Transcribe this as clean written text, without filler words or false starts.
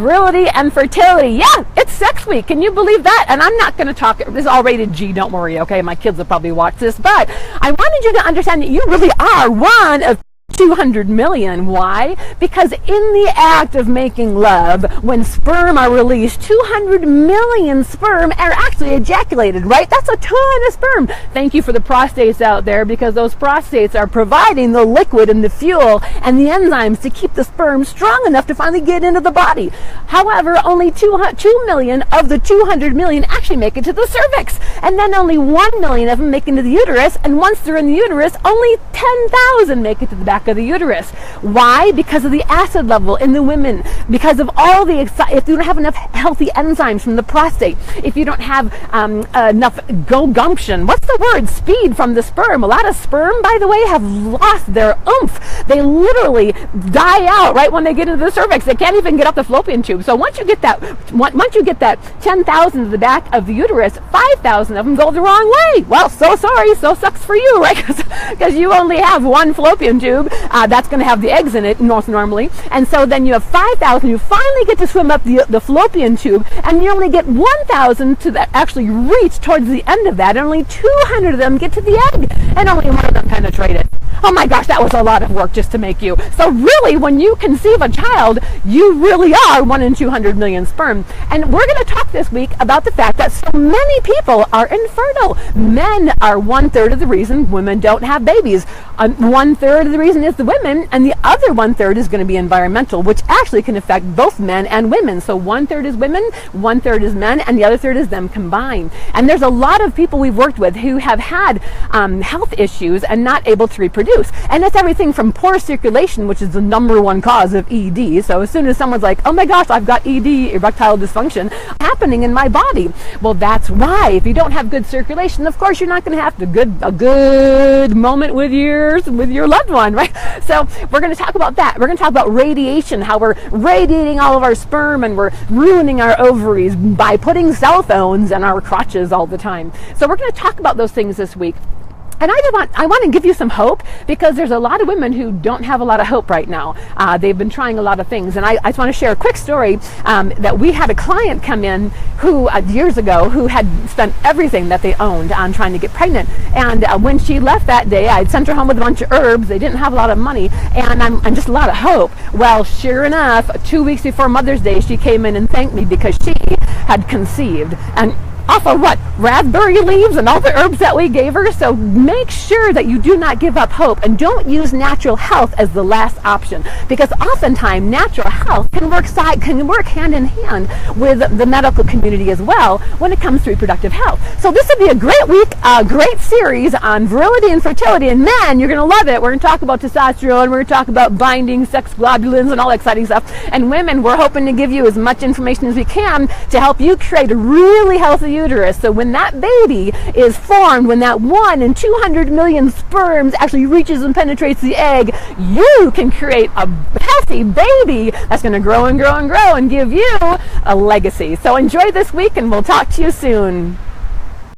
virility and fertility. Yeah, it's sex week. Can you believe that? And I'm not going to talk, this is all rated G, don't worry, okay? My kids will probably watch this, but I wanted you to understand that you really are one of 200 million. Why? Because in the act of making love, when sperm are released, 200 million sperm are actually ejaculated, right? That's a ton of sperm. Thank you for the prostates out there, because those prostates are providing the liquid and the fuel and the enzymes to keep the sperm strong enough to finally get into the body. However, only 2 million of the 200 million actually make it to the cervix, and then only 1 million of them make it to the uterus, and once they're in the uterus, only 10,000 make it to the back of the uterus. Why? Because of the acid level in the women, because of all the if you don't have enough healthy enzymes from the prostate, if you don't have enough gumption, what's the word, speed from the sperm. A lot of sperm, by the way, have lost their oomph. They literally die out right when they get into the cervix. They can't even get up the fallopian tube. So once you get that 10,000 to the back of the uterus, 5,000 of them go the wrong way. Well, so sorry, so sucks for you, right? Because you only have one fallopian tube that's going to have the eggs in it most normally, and so then you have 5,000. You finally get to swim up the fallopian tube, and you only get 1,000 to actually reach towards the end of that, and only 200 of them get to the egg, and only one of them penetrate it. Oh my gosh, that was a lot of work just to make you. So really, when you conceive a child, you really are 1 in 200 million sperm. And we're going to talk this week about the fact that so many people are infertile. Men are 1/3 of the reason women don't have babies. 1/3 of the reason is the women, and the other 1/3 is going to be environmental, which actually can affect both men and women. So 1/3 is women, 1/3 is men, and the other third is them combined. And there's a lot of people we've worked with who have had health issues and not able to reproduce. And it's everything from poor circulation, which is the #1 cause of ED. So as soon as someone's like, oh my gosh, I've got ED, erectile dysfunction, happening in my body. Well, that's why. If you don't have good circulation, of course, you're not going to have a good moment with your loved one, right? So we're going to talk about that. We're going to talk about radiation, how we're radiating all of our sperm and we're ruining our ovaries by putting cell phones in our crotches all the time. So we're going to talk about those things this week. And I want to give you some hope, because there's a lot of women who don't have a lot of hope right now. They've been trying a lot of things. And I just want to share a quick story that we had a client come in who years ago who had spent everything that they owned on trying to get pregnant. And when she left that day, I'd sent her home with a bunch of herbs. They didn't have a lot of money and just a lot of hope. Well, sure enough, 2 weeks before Mother's Day, she came in and thanked me because she had conceived. And off of what? Raspberry leaves and all the herbs that we gave her. So make sure that you do not give up hope, and don't use natural health as the last option, because oftentimes natural health can work hand in hand with the medical community as well when it comes to reproductive health. So this will be a great week, a great series on virility and fertility. And man, you're going to love it. We're going to talk about testosterone, we're going to talk about binding, sex globulins, and all exciting stuff. And women, we're hoping to give you as much information as we can to help you create a really healthy uterus. So when that baby is formed, when that 1 in 200 million sperms actually reaches and penetrates the egg, you can create a healthy baby that's going to grow and grow and grow and give you a legacy. So enjoy this week, and we'll talk to you soon.